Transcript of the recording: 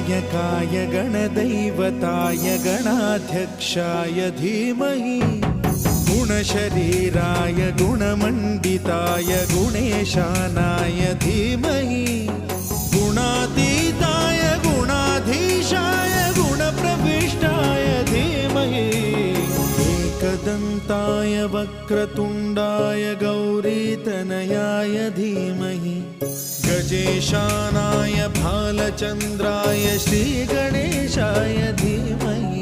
गणनायकाय गणदैवताय गणाध्यक्षाय धीमहि गुणशरीराय गुणमण्डिताय गुणेशानाय धीमहि गुणातीताय गुणाधीशाय गुणप्रविष्टाय धीमहि एकदन्ताय वक्रतुण्डाय गौरीतनयाय धीमहि गजेशानाय भालचन्द्राय श्रीगणेशाय धीमहि